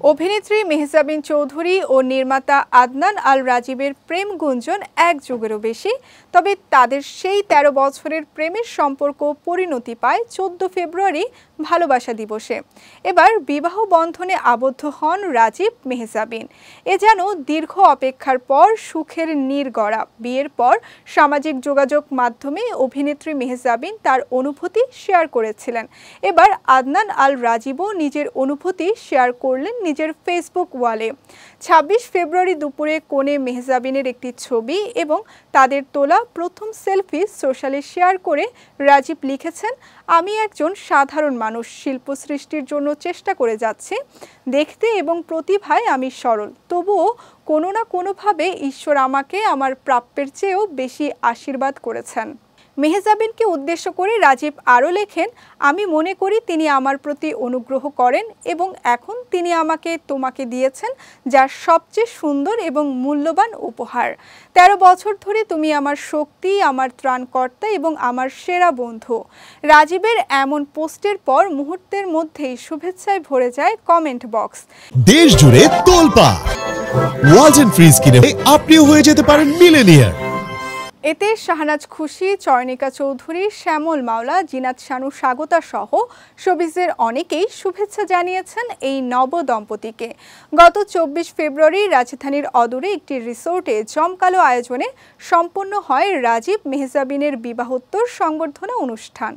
অভিনেত্রী মেহজাবিন চৌধুরী ও নির্মাতা আদনান আল রাজীবের প্রেম গুঞ্জন এক যুগেরও বেশি। তবে তাদের সেই ১৩ বছরের প্রেমের সম্পর্ক পরিণতি পায় ১৪ ফেব্রুয়ারি ভালোবাসা দিবসে। এবার বিবাহ বন্ধনে আবদ্ধ হন রাজীব মেহজাবিন। এ যেন দীর্ঘ অপেক্ষার পর সুখের নির্গড়া। বিয়ের পর সামাজিক যোগাযোগ মাধ্যমে অভিনেত্রী মেহজাবিন তার অনুভূতি শেয়ার করেছিলেন। এবার আদনান আল রাজীবও নিজের অনুভূতি শেয়ার করলেন নিজের ফেসবুক ওয়ালে। ২৬ ফেব্রুয়ারি দুপুরে কনে মেহজাবিনের একটি ছবি এবং তাদের তোলা প্রথম সেলফি সোশ্যালে শেয়ার করে রাজীব লিখেছেন, আমি একজন সাধারণ মানুষ, শিল্প সৃষ্টির জন্য চেষ্টা করে যাচ্ছি। দেখতে এবং প্রতিভায় আমি সরল, তবুও কোনো না কোনোভাবে ঈশ্বর আমাকে আমার প্রাপ্যের চেয়েও বেশি আশীর্বাদ করেছেন। মেহজাবিনকে উদ্দেশ্য করে রাজীব আরও লেখেন, আমি মনে করি তিনি আমার প্রতি অনুগ্রহ করেন এবং এখন তিনি আমাকে তোমাকে দিয়েছেন, যা সবচেয়ে সুন্দর এবং মূল্যবান উপহার। ১৩ বছর ধরে তুমি আমার শক্তি, আমার ত্রাণকর্তা এবং আমার সেরা বন্ধু। রাজীবের এমন পোস্টের পর মুহূর্তের মধ্যেই শুভেচ্ছায় ভরে যায় কমেন্ট বক্স। দেশ জুড়ে তোলপাড় ওয়ালটন ফ্রিজ কিনে আপনিও হয়ে যেতে পারেন মিলেনিয়ার। এতে শাহনাজ খুশি, চয়নিকা চৌধুরী, শ্যামল মাওলা, জিনাত শানু স্বাগতা সহ শোবিজের অনেকেই শুভেচ্ছা জানিয়েছেন এই নব দম্পতিকে। গত ২৪ ফেব্রুয়ারি রাজধানীর অদূরে একটি রিসোর্টে জমকালো আয়োজনে সম্পন্ন হয় রাজীব মেহজাবিনের বিবাহোত্তর সংবর্ধনা অনুষ্ঠান।